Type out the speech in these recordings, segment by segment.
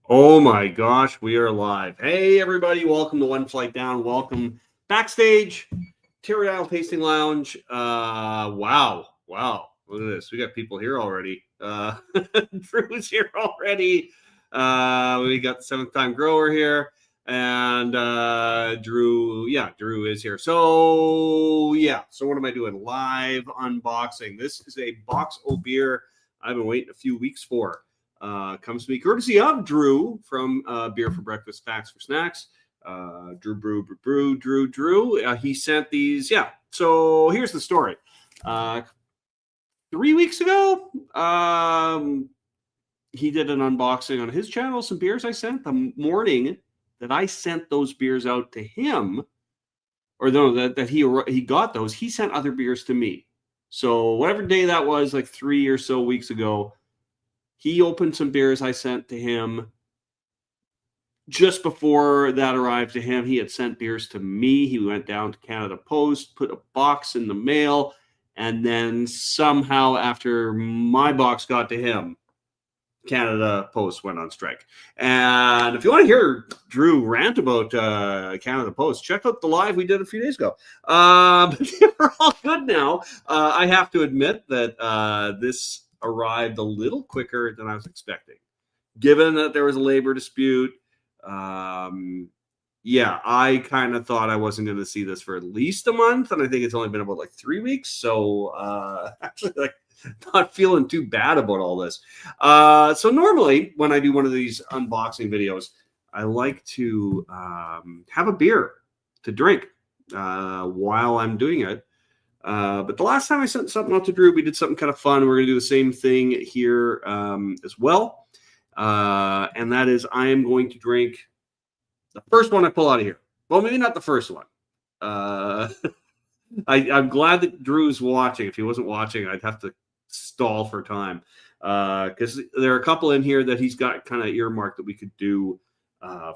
Oh my gosh, we are live. Hey, everybody, welcome to One Flight Down. Welcome backstage, Terry Isle Tasting Lounge. Wow. Look at this. We got people here already. Drew's here already. We got the seventh time grower here. And Drew is here. So what am I doing? Live unboxing. This is a box of beer I've been waiting a few weeks for. Comes to me courtesy of Drew from Beer for Breakfast, Facts for Snacks. Drew. He sent these. Yeah. So here's the story. 3 weeks ago, he did an unboxing on his channel. Some beers I sent the morning that I sent those beers out to him, or no, that he got those. He sent other beers to me. So whatever day that was, like 3 or so weeks ago. He opened some beers I sent to him. Just before that arrived to him, he had sent beers to me. He went down to Canada Post, put a box in the mail, and then somehow after my box got to him, Canada Post went on strike. And if you want to hear Drew rant about Canada Post, check out the live we did a few days ago. But we're all good now. I have to admit that this arrived a little quicker than I was expecting, given that there was a labor dispute. I kind of thought I wasn't going to see this for at least a month, and I think it's only been about like 3 weeks. So actually, like, not feeling too bad about all this. So normally when I do one of these unboxing videos, I like to have a beer to drink while I'm doing it. But the last time I sent something out to Drew, we did something kind of fun. We're going to do the same thing here as well. And that is I am going to drink the first one I pull out of here. Well, maybe not the first one. I'm glad that Drew's watching. If he wasn't watching, I'd have to stall for time. Because there are a couple in here that he's got kind of earmarked that we could do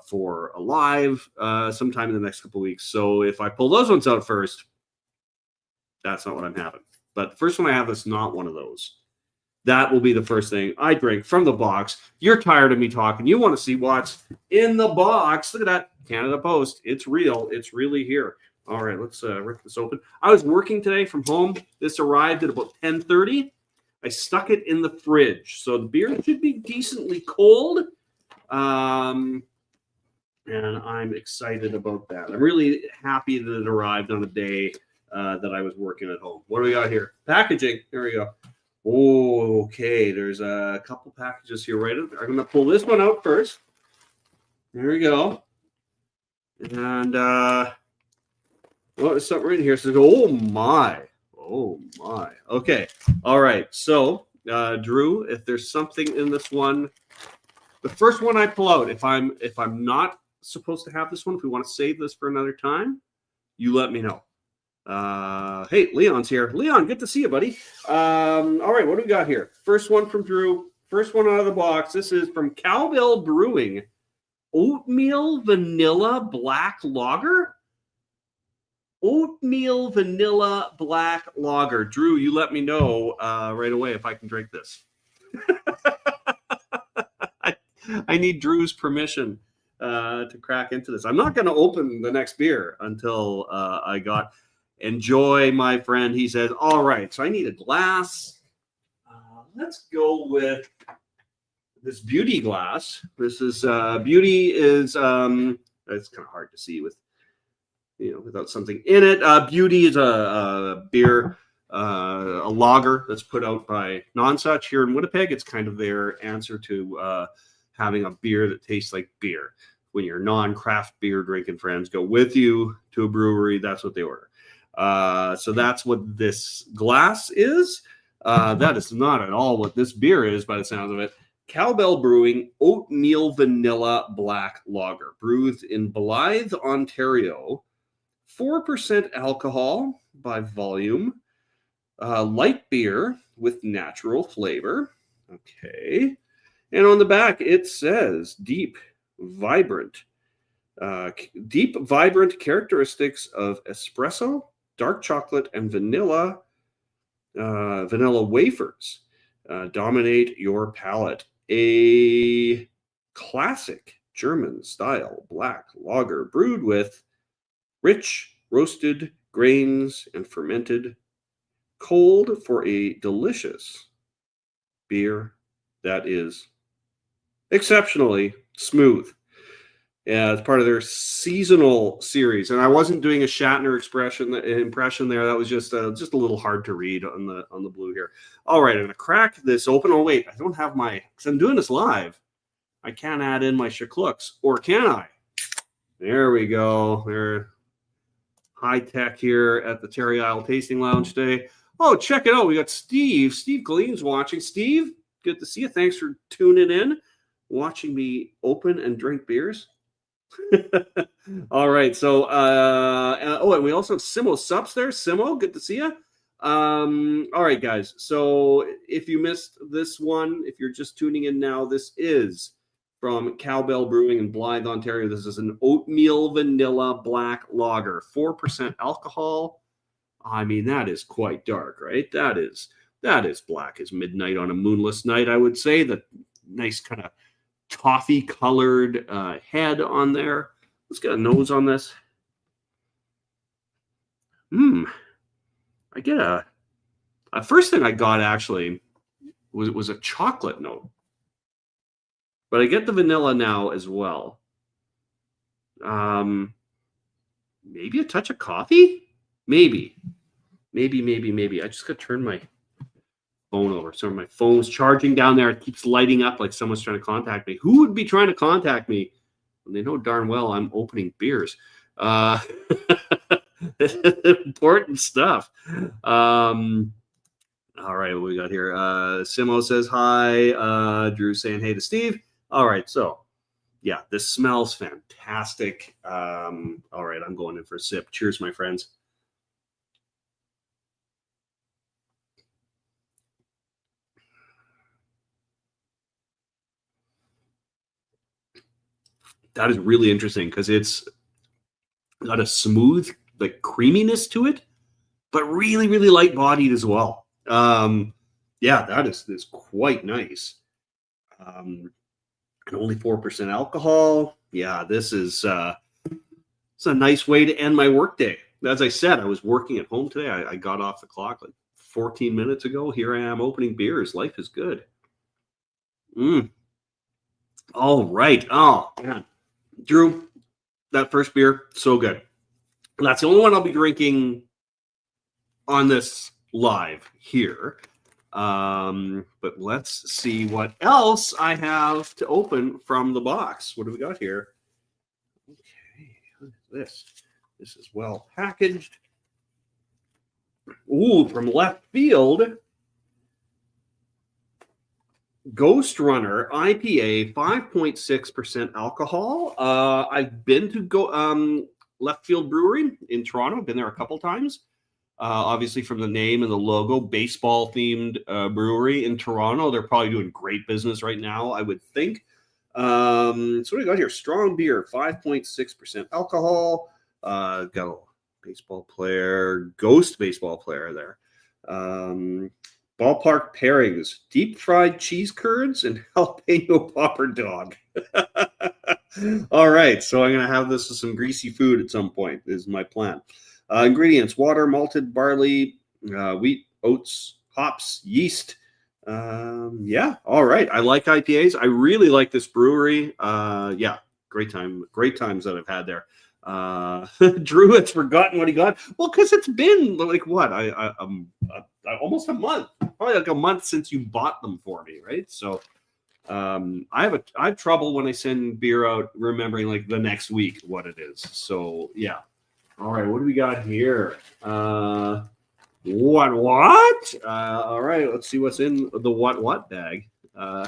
for a live sometime in the next couple of weeks. So if I pull those ones out first, that's not what I'm having. But the first one I have is not one of those. That will be the first thing I drink from the box. You're tired of me talking. You want to see what's in the box. Look at that. Canada Post. It's real. It's really here. All right, let's rip this open. I was working today from home. This arrived at about 10:30. I stuck it in the fridge. So the beer should be decently cold. And I'm excited about that. I'm really happy that it arrived on a day that I was working at home. What do we got here? Packaging. Here we go. Oh, okay. There's a couple packages here. Right. I'm going to pull this one out first. There we go. And there's something right here. So, oh my. Okay. All right. So, Drew, if there's something in this one, the first one I pull out, if I'm not supposed to have this one, if we want to save this for another time, you let me know. Hey, Leon's here. Leon, good to see you, buddy. All right, what do we got here? First one from Drew. First one out of the box. This is from Cowbell Brewing. Oatmeal Vanilla Black Lager? Oatmeal Vanilla Black Lager. Drew, you let me know right away if I can drink this. I need Drew's permission to crack into this. I'm not going to open the next beer until I got... Enjoy, my friend. He says, all right, so I need a glass. Let's go with this Beauty glass. This is Beauty is, it's kind of hard to see with, without something in it. Beauty is a beer, a lager that's put out by Nonsuch here in Winnipeg. It's kind of their answer to having a beer that tastes like beer. When your non-craft beer drinking friends go with you to a brewery, that's what they order. So that's what this glass is. That is not at all what this beer is by the sound of it. Cowbell Brewing Oatmeal Vanilla Black Lager, brewed in Blythe, Ontario. 4% alcohol by volume. Light beer with natural flavor. Okay. And on the back, it says deep, vibrant characteristics of espresso, dark chocolate, and vanilla wafers dominate your palate. A classic German style black lager brewed with rich roasted grains and fermented cold for a delicious beer that is exceptionally smooth. Yeah, it's part of their seasonal series, and I wasn't doing a Shatner impression there. That was just a little hard to read on the blue here. All right, I'm gonna crack this open. Oh wait, I don't have my because I'm doing this live. I can't add in my Shakluks, or can I? There we go. They're high tech here at the Terry Isle Tasting Lounge today. Oh, check it out. We got Steve. Steve Glean's watching. Steve, good to see you. Thanks for tuning in, watching me open and drink beers. All right. So, and we also have Simo Sups there. Simo, good to see you. All right, guys. So if you missed this one, if you're just tuning in now, this is from Cowbell Brewing in Blythe, Ontario. This is an oatmeal vanilla black lager, 4% alcohol. I mean, that is quite dark, right? That is black as midnight on a moonless night, I would say. The nice kind of toffee colored head on there. Let's get a nose on this. I get a first thing I got actually was a chocolate note, but I get the vanilla now as well. Maybe a touch of coffee. Maybe. I just got to turn my phone over. So my phone's charging down there. It keeps lighting up like someone's trying to contact me. Who would be trying to contact me when they know darn well I'm opening beers? Important stuff. All right, what we got here? Simo says hi. Drew saying hey to Steve. All right, so yeah, this smells fantastic. All right, I'm going in for a sip. Cheers, my friends. That is really interesting because it's got a smooth like creaminess to it, but really, really light bodied as well. Yeah, that is quite nice. And only 4% alcohol. Yeah, this is it's a nice way to end my workday. As I said, I was working at home today. I got off the clock like 14 minutes ago. Here I am opening beers. Life is good. All right. Oh, man. Drew, that first beer, so good. That's the only one I'll be drinking on this live here. But let's see what else I have to open from the box. What do we got here? Okay, look at this. This is well packaged. Ooh, from left field. Ghost Runner IPA, 5.6% alcohol. I've been to Left Field Brewery in Toronto. I've been there a couple times. Obviously, from the name and the logo, baseball-themed brewery in Toronto. They're probably doing great business right now, I would think. So what do we got here? Strong beer, 5.6% alcohol. Got a baseball player, ghost baseball player there. Ballpark pairings, deep fried cheese curds and jalapeno popper dog. All right, so I'm going to have this with some greasy food at some point is my plan. Ingredients, water, malted barley, wheat, oats, hops, yeast. Yeah, all right. I like IPAs. I really like this brewery. Yeah, great times that I've had there. Drew has forgotten what he got. Well, because it's been like what? Almost a month. Probably like a month since you bought them for me, right? So I have trouble when I send beer out remembering like the next week what it is. So yeah. All right, what do we got here? What? All right, let's see what's in the what bag. I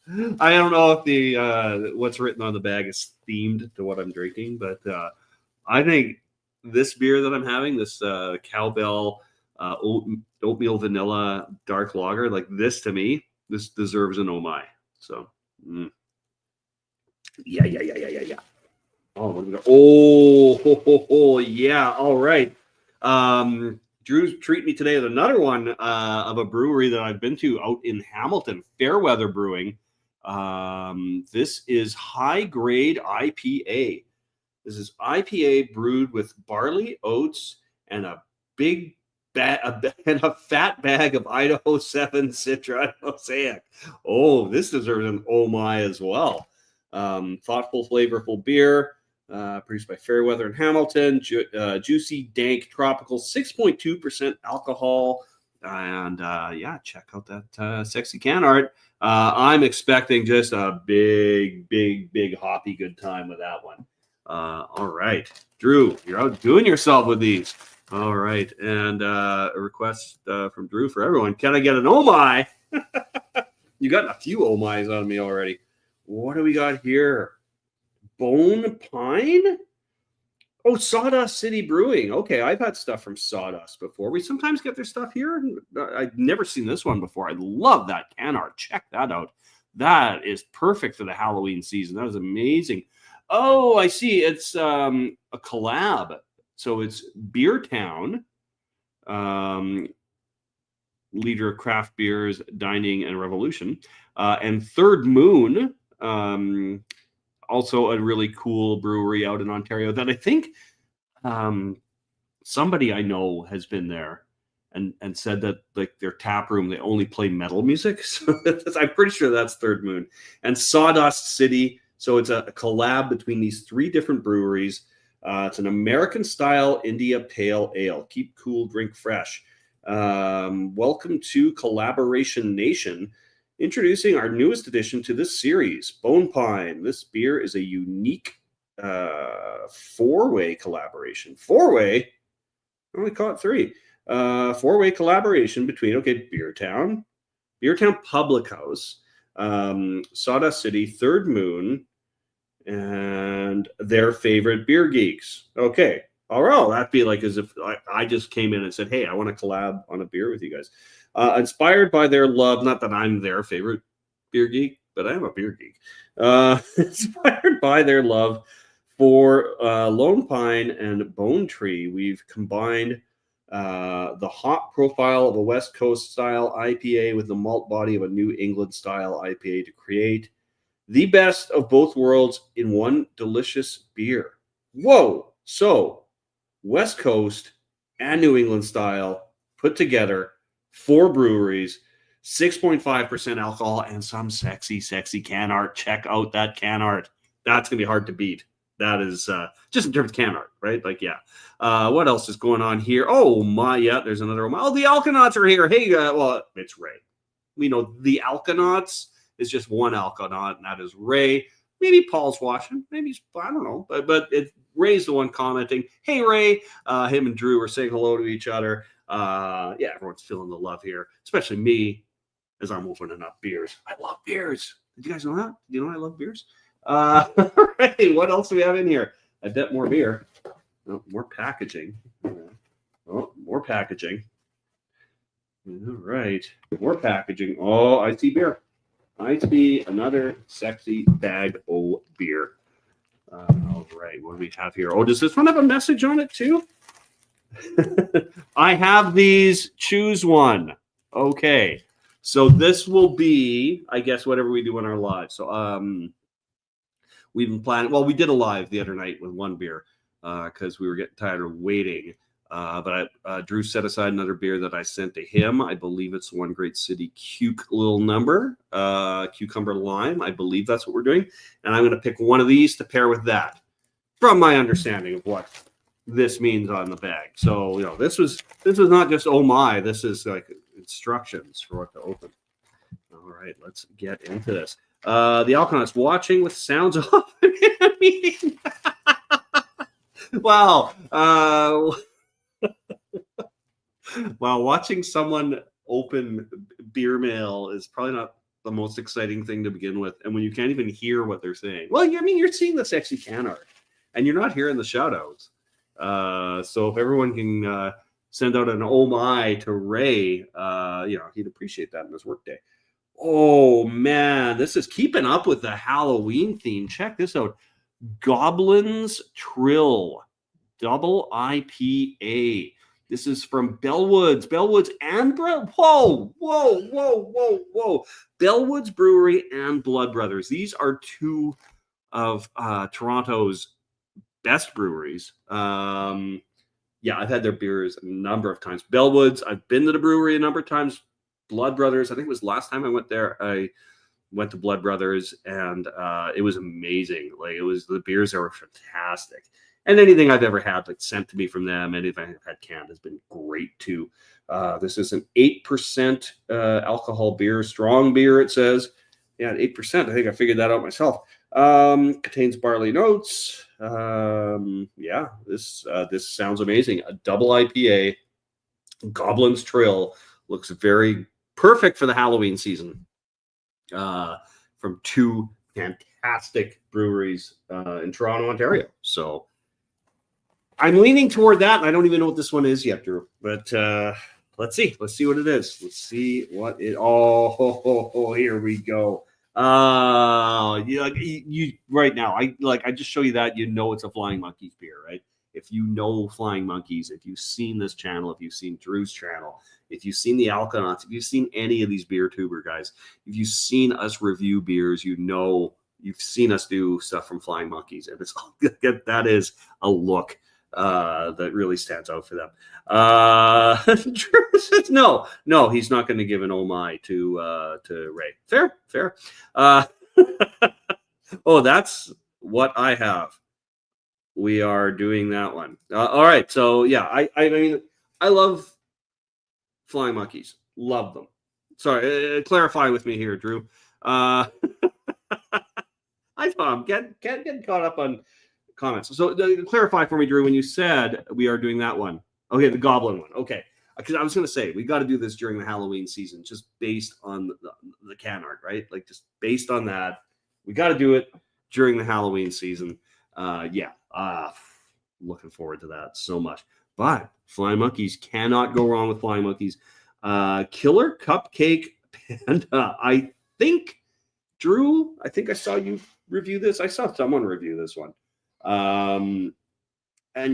don't know if the what's written on the bag is themed to what I'm drinking, but I think this beer that I'm having, this Cowbell oatmeal vanilla dark lager, like this to me, this deserves an oh my. So, yeah. Oh, yeah. All right. Drew's treating me today with another one of a brewery that I've been to out in Hamilton, Fairweather Brewing. This is high grade IPA. This is IPA brewed with barley, oats, and a big and a fat bag of Idaho 7 Citra Mosaic. Oh, this deserves an oh my as well. Thoughtful, flavorful beer. Produced by Fairweather and Hamilton. Juicy, dank, tropical, 6.2% alcohol. And yeah, check out that sexy can art. I'm expecting just a big, big, big hoppy good time with that one. All right, Drew, you're out doing yourself with these. All right, and a request from Drew for everyone. Can I get an oh my? You got a few oh my's on me already. What do we got here? Bone Pine? Oh, Sawdust City Brewing. Okay, I've had stuff from Sawdust before. We sometimes get their stuff here. I've never seen this one before. I love that can art. Check that out. That is perfect for the Halloween season. That was amazing. Oh, I see. It's a collab. So it's Beer Town, leader of craft beers, dining, and revolution, and Third Moon, also a really cool brewery out in Ontario that I think somebody I know has been there and said that like their tap room, they only play metal music. So I'm pretty sure that's Third Moon. And Sawdust City. So it's a collab between these three different breweries. It's an American-style India Pale Ale. Keep cool, drink fresh. Welcome to Collaboration Nation. Introducing our newest addition to this series, Bone Pine. This beer is a unique four-way collaboration. Four-way? I only call it three. Four-way collaboration between, Beer Town Public House, Sawdust City, Third Moon, and their favorite beer geeks. Okay. All right. That'd be like as if I just came in and said, hey, I want to collab on a beer with you guys. Inspired by their love, not that I'm their favorite beer geek, but I am a beer geek. Inspired by their love for Lone Pine and Bone Tree, we've combined the hop profile of a West Coast style IPA with the malt body of a New England style IPA to create the best of both worlds in one delicious beer. Whoa! So, West Coast and New England style put together, 4 breweries, 6.5% alcohol, and some sexy, sexy can art. Check out that can art. That's going to be hard to beat. That is just in terms of can art, right? Like, yeah. What else is going on here? Oh, my, yeah, there's another one. Oh, the Alkanauts are here. Hey, well, it's Ray. We know the Alkanauts is just one Alkanaut, and that is Ray. Maybe Paul's watching. Maybe he's, I don't know. But Ray's the one commenting. Hey, Ray. Him and Drew are saying hello to each other. Yeah, everyone's feeling the love here, especially me as I'm opening up beers. I love beers. Did you guys know that? Did you know I love beers? All right, what else do we have in here? I bet more beer. Oh, more packaging. Oh, more packaging. All right, more packaging. Oh, I see beer. I see another sexy bag of beer. All right, what do we have here? Oh, does this one have a message on it too? I have these. Choose one. Okay, so this will be, I guess, whatever we do in our live. So we've been planning. Well, we did a live the other night with one beer because we were getting tired of waiting. But Drew set aside another beer that I sent to him. I believe it's One Great City little number, cucumber lime. I believe that's what we're doing. And I'm going to pick one of these to pair with that from my understanding of what this means on the bag. So, this was not just, oh my, this is like instructions for what to open. All right, let's get into this. The Alkanauts watching with sounds off in a meeting. Wow. Wow, watching someone open beer mail is probably not the most exciting thing to begin with. And when you can't even hear what they're saying. Well, I mean, you're seeing the sexy can art and you're not hearing the shout outs. So if everyone can send out an oh my to Ray, he'd appreciate that in his workday. Oh man, this is keeping up with the Halloween theme. Check this out. Goblin's Trill Double IPA. This is from Bellwoods. Bellwoods and whoa. Bellwoods Brewery and Blood Brothers. These are two of Toronto's best breweries. Yeah, I've had their beers a number of times. Bellwoods, I've been to the brewery a number of times. Blood Brothers, I think it was last time I went there. I went to Blood Brothers, and it was amazing. Like, the beers there were fantastic. And anything I've ever had like sent to me from them, anything I've had canned has been great too. This is an 8% alcohol beer, strong beer, it says. Yeah, 8%. I think I figured that out myself. Contains barley notes. Yeah, this sounds amazing. A double IPA, Goblin's Trail, looks very perfect for the Halloween season. From two fantastic breweries in Toronto, Ontario. So I'm leaning toward that. I don't even know what this one is yet, Drew. But let's see. Let's see what it is. Let's see what it. Oh, here we go. You right now. I just show you that it's a Flying Monkeys beer, right? If you know Flying Monkeys, if you've seen this channel, if you've seen Drew's channel, if you've seen the Alkanauts, if you've seen any of these beer tuber guys, if you've seen us review beers, you've seen us do stuff from Flying Monkeys, and that is a look that really stands out for them. Drew says no, he's not going to give an oh my to Ray. Fair. Oh, that's what I have. We are doing that one. All right. So yeah, I mean, I love Flying Monkeys. Love them. Sorry, clarify with me here, Drew. I thought I'm getting caught up on comments. So clarify for me, Drew, when you said we are doing that one. Okay, the Goblin one. Okay. Because I was going to say, we got to do this during the Halloween season, just based on the can art, right? Like, just based on that. We got to do it during the Halloween season. Looking forward to that so much. But Flying Monkeys, cannot go wrong with Flying Monkeys. Killer Cupcake Panda. I think, Drew, I saw you review this. I saw someone review this one. And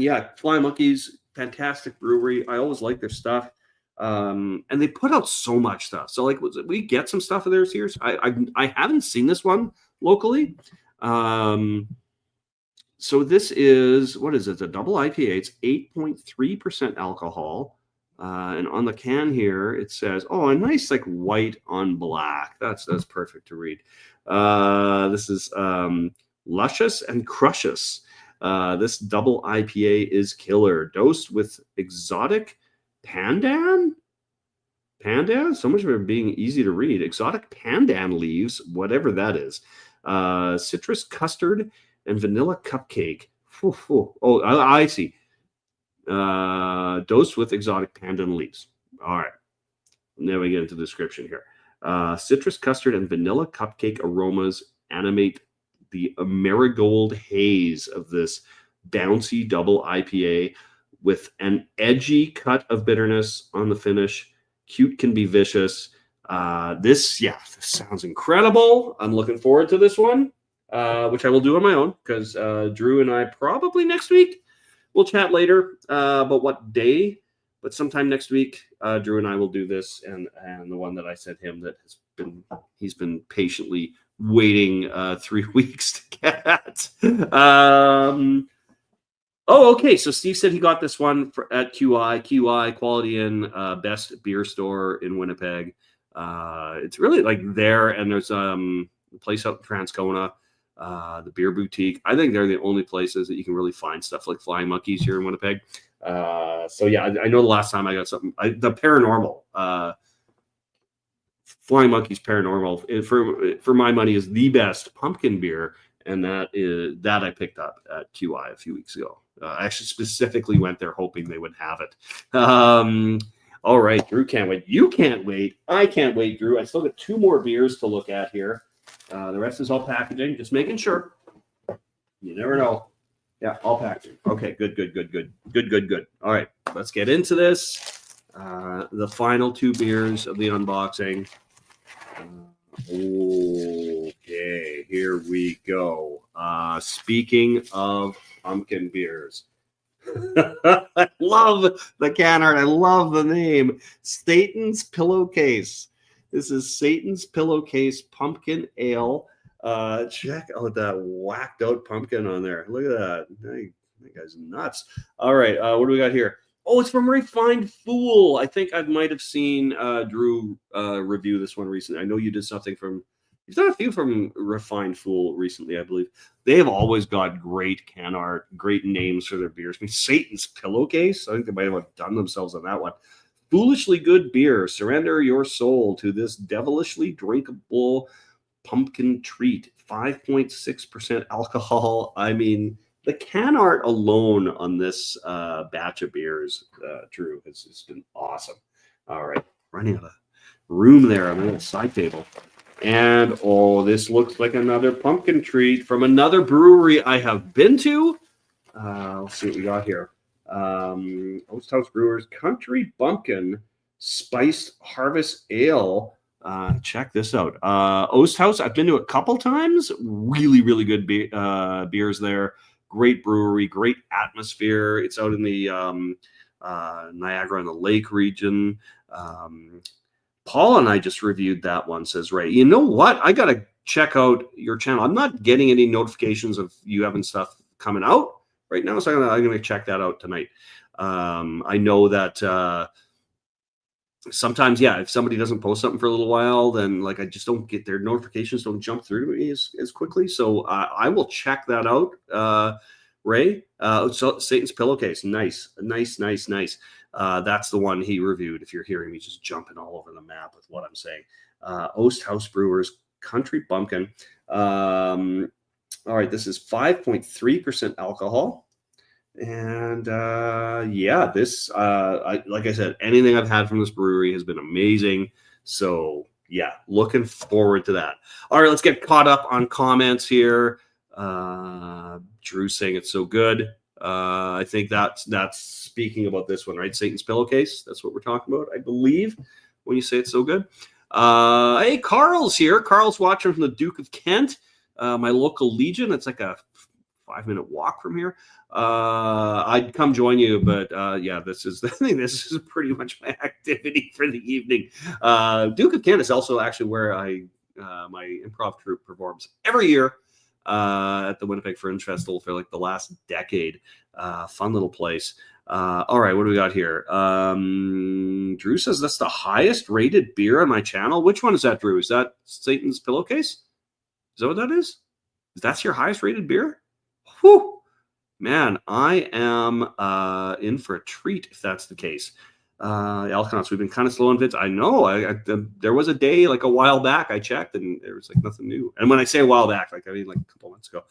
yeah, Flying Monkeys, fantastic brewery. I always like their stuff. And they put out so much stuff. So like, we get some stuff of theirs here. I haven't seen this one locally. So this is, what is it? A double IPA. It's 8.3% alcohol. And on the can here, it says, a nice like white on black. That's perfect to read. This is Luscious and Crushes. This double IPA is killer. Dosed with exotic pandan? Pandan? So much of it being easy to read. Exotic pandan leaves, whatever that is. Citrus custard and vanilla cupcake. Oh, I see. Dosed with exotic pandan leaves. All right. Now we get into the description here. Citrus custard and vanilla cupcake aromas animate the marigold haze of this bouncy double IPA with an edgy cut of bitterness on the finish. Cute can be vicious. This sounds incredible. I'm looking forward to this one, which I will do on my own because Drew and I probably next week. We'll chat later about what day, but sometime next week, Drew and I will do this, and the one that I sent him that he's been patiently waiting 3 weeks to get. Okay. So Steve said he got this one at QI Quality Inn, best beer store in Winnipeg. It's really like there, and there's a place out in Transcona, the Beer Boutique. I think they're the only places that you can really find stuff like Flying Monkeys here in Winnipeg. So yeah, I know the last time I got something, the Paranormal, Flying Monkeys Paranormal, for my money, is the best pumpkin beer, and that I picked up at QI a few weeks ago. I actually specifically went there hoping they would have it. All right, Drew can't wait. You can't wait. I can't wait, Drew. I still got 2 more beers to look at here. The rest is all packaging. Just making sure. You never know. Yeah, all packaging. Okay, good. All right, let's get into this. The final 2 beers of the unboxing. Okay, here we go. Speaking of pumpkin beers. I love the can art. I love the name. Satan's Pillowcase. This is Satan's Pillowcase Pumpkin Ale. Check out that whacked out pumpkin on there. Look at that. That guy's nuts. All right. What do we got here? Oh, it's from Refined Fool. I think I might have seen Drew review this one recently. I know you did something from. You've done a few from Refined Fool recently, I believe. They have always got great can art, great names for their beers. I mean, Satan's Pillowcase. I think they might have done themselves on that one. Foolishly good beer. Surrender your soul to this devilishly drinkable pumpkin treat. 5.6% alcohol. I mean, the can art alone on this batch of beers, Drew, has been awesome. All right, running out of room there on the little side table. And, oh, this looks like another pumpkin treat from another brewery I have been to. Let's see what we got here. Oast House Brewers Country Bumpkin Spiced Harvest Ale. Check this out. Oast House, I've been to a couple times. Really, really good beers there. Great brewery, great atmosphere. It's out in the Niagara and the Lake region. Paul and I just reviewed that one, says Ray. You know what? I got to check out your channel. I'm not getting any notifications of you having stuff coming out right now, so I'm going to check that out tonight. I know that sometimes, yeah, if somebody doesn't post something for a little while, then like I just don't get their notifications, don't jump through to me as quickly. So I will check that out, Ray. So Satan's Pillowcase, nice. That's the one he reviewed. If you're hearing me just jumping all over the map with what I'm saying, Oast House Brewers Country Bumpkin. All right, this is 5.3% alcohol. And yeah, this like I said, anything I've had from this brewery has been amazing. So yeah, looking forward to that. All right, let's get caught up on comments here. Drew saying it's so good. I think that's speaking about this one, right? Satan's Pillowcase. That's what we're talking about, I believe, when you say it's so good. Hey, Carl's here. Carl's watching from the Duke of Kent, my local Legion. It's like a 5-minute walk from here. I'd come join you, but yeah, this is pretty much my activity for the evening. Duke of Kent is also actually where my improv troupe performs every year at the Winnipeg Fringe Festival for like the last decade. Fun little place. All right, what do we got here? Drew says that's the highest rated beer on my channel. Which one is that, Drew? Is that Satan's Pillowcase? Is that what that is? That's your highest rated beer? Whew. Man, I am in for a treat if that's the case. Alconauts, we've been kind of slow on vids. I know. There was a day like a while back I checked and there was like nothing new. And when I say a while back, like I mean like a couple months ago.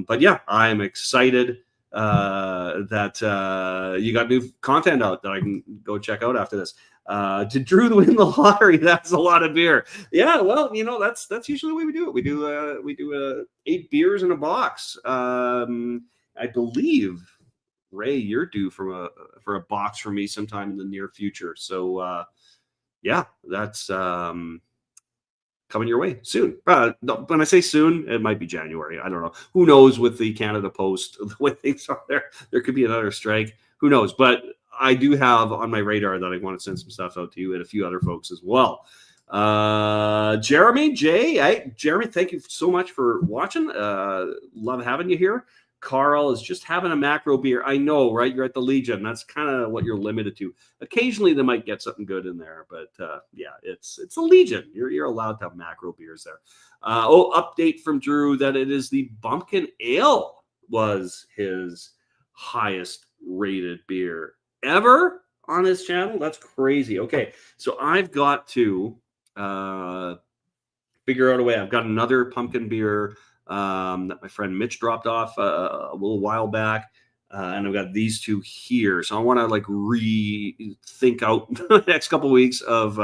But yeah, I'm excited that you got new content out that I can go check out after this. To Drew win the lottery, that's a lot of beer. Yeah, well, you know, that's usually the way we do it. We do 8 beers in a box. I believe Ray, you're due for a box from me sometime in the near future. So yeah, that's coming your way soon. When I say soon, it might be January. I don't know. Who knows with the Canada Post, the way things are there could be another strike. Who knows? But I do have on my radar that I want to send some stuff out to you and a few other folks as well. Jeremy, Jeremy, thank you so much for watching. Love having you here. Carl is just having a macro beer. I know, right? You're at the Legion. That's kind of what you're limited to. Occasionally, they might get something good in there, but yeah, it's a Legion. You're allowed to have macro beers there. Update from Drew that it is the Bumpkin Ale was his highest rated beer ever on his channel. That's crazy. Okay, so I've got to figure out a way. I've got another pumpkin beer that my friend Mitch dropped off a little while back, and I've got these two here. So I want to like rethink out the next couple of weeks of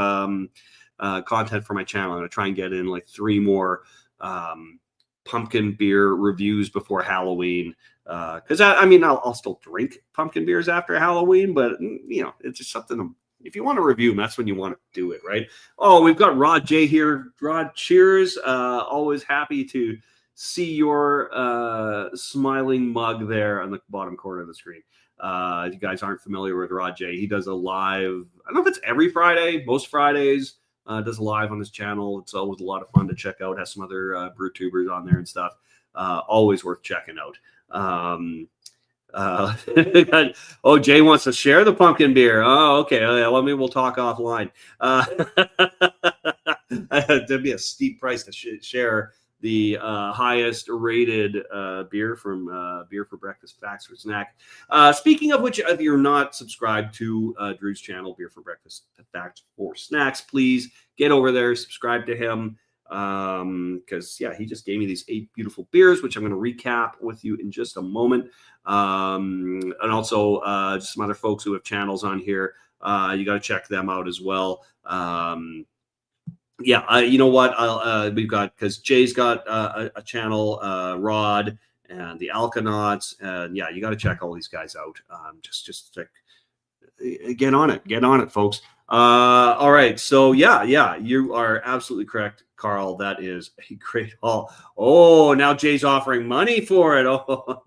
content for my channel. I'm gonna try and get in like 3 more pumpkin beer reviews before Halloween. Because I mean, I'll still drink pumpkin beers after Halloween, but you know, it's just something. If you want to review them, that's when you want to do it, right? Oh, we've got Rod J here. Rod, cheers. Always happy to see your smiling mug there on the bottom corner of the screen. If you guys aren't familiar with Rod J, he does a live, I don't know if it's every Friday, most Fridays, does a live on his channel. It's always a lot of fun to check out. Has some other brew tubers on there and stuff. Always worth checking out. Oh, Jay wants to share the pumpkin beer. Oh, okay. Well, maybe we'll talk offline. That'd be a steep price to share the highest rated beer from Beer for Breakfast, Facts for Snack. Speaking of which, if you're not subscribed to Drew's channel, Beer for Breakfast, Facts for Snacks, please get over there, subscribe to him. Because he just gave me these 8 beautiful beers, which I'm going to recap with you in just a moment. And also just some other folks who have channels on here. You got to check them out as well. You know what? We've got, because Jay's got a channel, Rod and the Alkanauts, and you got to check all these guys out. Just get on it, folks. All right, so you are absolutely correct, Carl. That is a great haul. Oh, now Jay's offering money for it. Oh.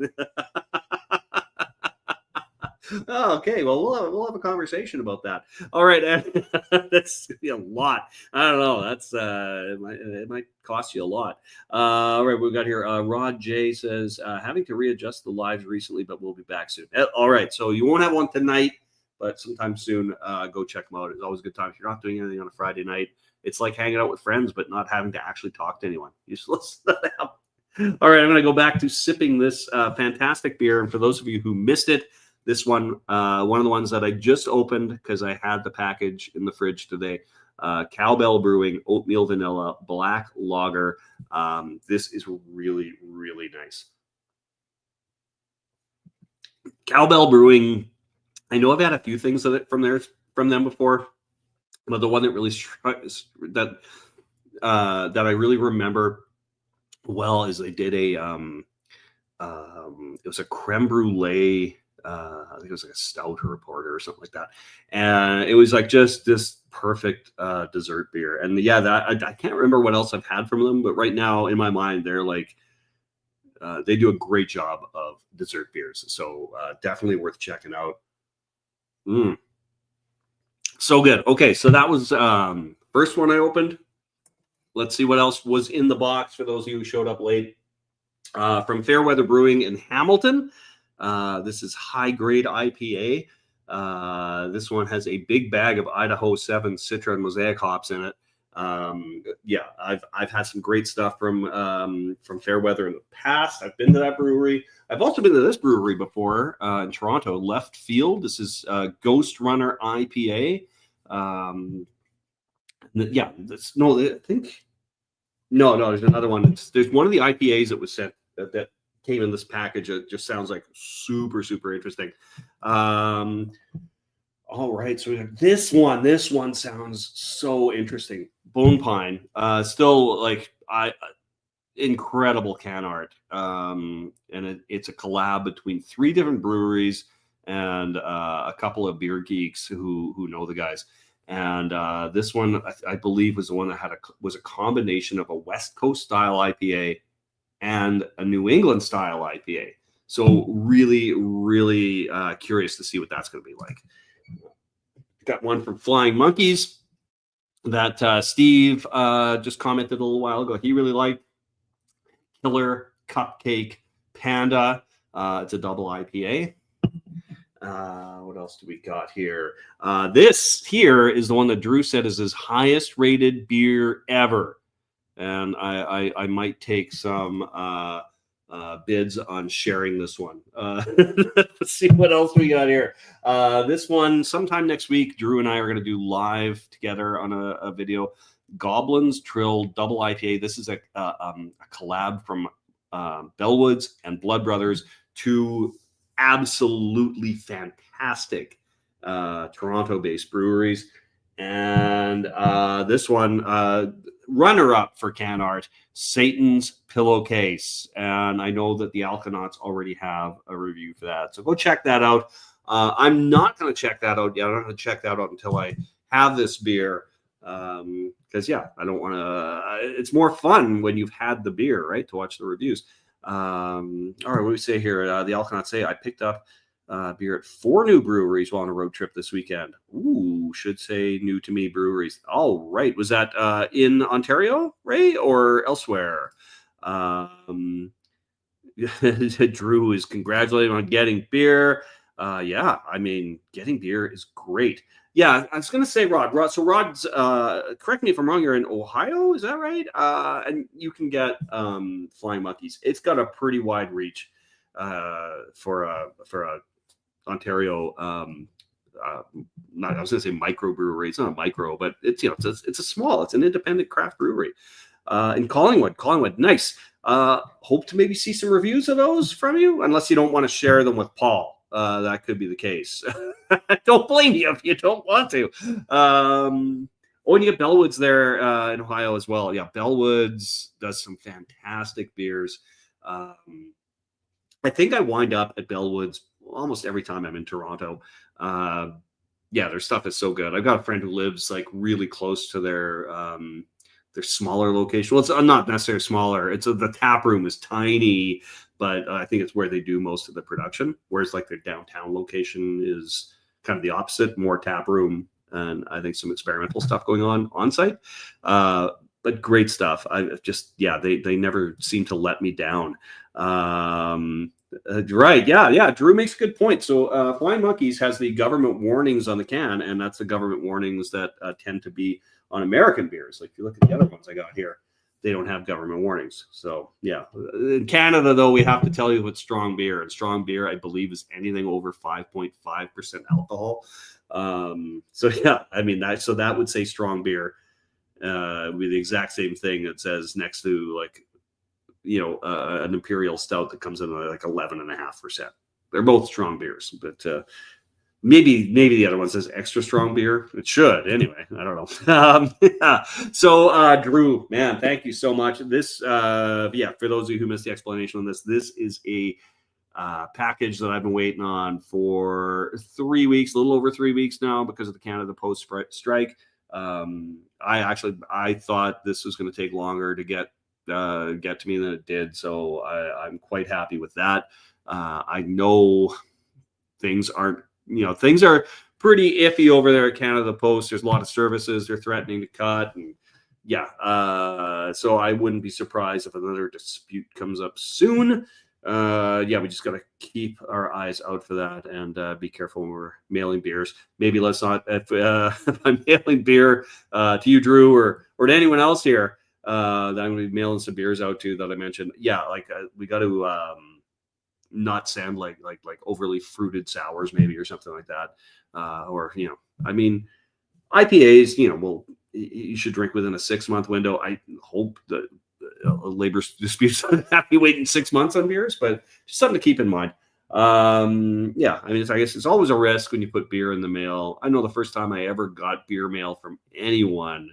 Oh, okay, well, we'll have a conversation about that. All right, that's gonna be a lot. I don't know. That's it might cost you a lot. All right, we've got here. Rod J says having to readjust the lives recently, but we'll be back soon. All right, so you won't have one tonight, but sometime soon. Go check them out. It's always a good time. If you're not doing anything on a Friday night, it's like hanging out with friends, but not having to actually talk to anyone. You just listen to them. All right, I'm going to go back to sipping this fantastic beer, and for those of you who missed it. This one of the ones that I just opened because I had the package in the fridge today. Cowbell Brewing Oatmeal Vanilla Black Lager. This is really, really nice. Cowbell Brewing. I know I've had a few things from them before, but the one that really that I really remember well is they did it was a creme brulee. I think it was like a stout or a porter or something like that. And it was like just this perfect dessert beer. And I can't remember what else I've had from them, but right now in my mind, they're like, they do a great job of dessert beers. So definitely worth checking out. So good. Okay. So that was first one I opened. Let's see what else was in the box for those of you who showed up late. From Fairweather Brewing in Hamilton. This is high grade IPA. This one has a big bag of Idaho 7 Citra and Mosaic hops in it. I've had some great stuff from Fairweather in the past. I've been to that brewery. I've also been to this brewery before in Toronto, Left Field. This is Ghost Runner IPA. There's another one. There's one of the IPAs that was sent that came in this package. It just sounds like super, super interesting. All right, so we have this one. This one sounds so interesting. Bone Pine, still like incredible can art, and it's a collab between 3 different breweries and a couple of beer geeks who know the guys. And this one, I believe, was the one that was a combination of a West Coast style IPA and a New England style IPA. So really, really curious to see what that's going to be like. Got one from Flying Monkeys that Steve just commented a little while ago. He really liked Killer Cupcake Panda. It's a double IPA. What else do we got here? This here is the one that Drew said is his highest rated beer ever. And I might take some bids on sharing this one. Let's see what else we got here. This one, sometime next week, Drew and I are going to do live together on a video. Goblins Trill Double IPA. This is a collab from Bellwoods and Blood Brothers, 2 absolutely fantastic Toronto-based breweries. And this one, runner-up for can art, Satan's Pillowcase. And I know that the Alkanauts already have a review for that. So go check that out. I'm not going to check that out yet. I'm not going to check that out until I have this beer. Because I don't want to. It's more fun when you've had the beer, right? To watch the reviews. All right, what do we say here? The Alcanac say I picked up beer at 4 new breweries while on a road trip this weekend. Ooh, should say new to me breweries. All right, was that in Ontario, Ray, or elsewhere? Drew is congratulating on getting beer. Yeah, I mean, getting beer is great. Yeah, I was going to say, Rod. So Rod's, correct me if I'm wrong, you're in Ohio, is that right? And you can get Flying Monkeys. It's got a pretty wide reach for a Ontario. Not, I was going to say microbrewery. It's not a micro, but it's it's an independent craft brewery in Collingwood. Nice. Hope to maybe see some reviews of those from you, unless you don't want to share them with Paul. That could be the case. Don't blame you if you don't want to. And you get Bellwoods there in Ohio as well. Yeah, Bellwoods does some fantastic beers. I think I wind up at Bellwoods almost every time I'm in Toronto. Their stuff is so good. I've got a friend who lives like really close to their smaller location. Well, it's not necessarily smaller. The tap room is tiny, but I think it's where they do most of the production. Whereas like their downtown location is kind of the opposite, more tap room, and I think some experimental stuff going on site. But great stuff. They never seem to let me down. Right. Yeah. Drew makes a good point. So Flying Monkeys has the government warnings on the can, and that's the government warnings that tend to be on American beers. Like if you look at the other ones I got here, they don't have government warnings. So yeah, in Canada though, we have to tell you what's strong beer, and strong beer I believe is anything over 5.5% alcohol. So yeah, I mean that would say strong beer would be the exact same thing that says next to like an imperial stout that comes in at like 11.5%. They're both strong beers, but maybe the other one says extra strong beer. It should anyway. I don't know. Yeah. So Drew, man, thank you so much. This, for those of you who missed the explanation on this is a package that I've been waiting on for 3 weeks, a little over 3 weeks now, because of the Canada Post strike. I thought this was going to take longer to get to me than it did, so I'm quite happy with that. I know things are pretty iffy over there at Canada Post. There's a lot of services they're threatening to cut, and so I wouldn't be surprised if another dispute comes up soon. We just got to keep our eyes out for that, and be careful when we're mailing beers. Maybe let's not, if I'm mailing beer to you, Drew, or to anyone else here that I'm going to be mailing some beers out to that I mentioned. We got to not sound like overly fruited sours maybe, or something like that. IPAs, you should drink within a 6-month window. I hope that labor disputes have you waiting 6 months on beers, but just something to keep in mind. I guess it's always a risk when you put beer in the mail. I know the first time I ever got beer mail from anyone,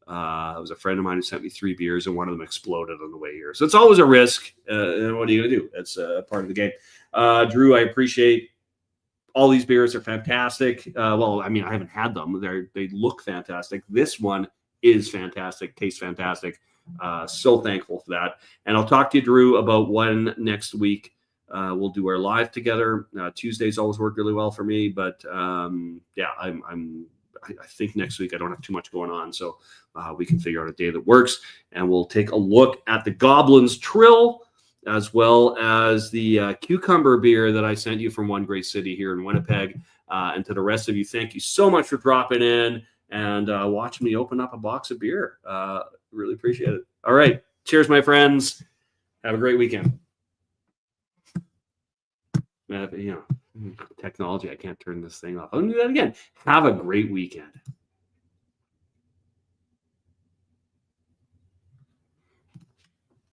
it was a friend of mine who sent me 3 beers, and one of them exploded on the way here. So it's always a risk. And what are you going to do? It's part of the game. Drew, I appreciate all these beers are fantastic. I haven't had them. They look fantastic. This one is fantastic. Tastes fantastic. So thankful for that. And I'll talk to you, Drew, about when next week we'll do our live together. Tuesdays always work really well for me, but I think next week I don't have too much going on, so we can figure out a day that works, and we'll take a look at the Goblin's Trill, as well as the cucumber beer that I sent you from One Great City here in Winnipeg. And to the rest of you, thank you so much for dropping in and watching me open up a box of beer. Really appreciate it. All right. Cheers, my friends. Have a great weekend. Technology, I can't turn this thing off. I'll do that again. Have a great weekend.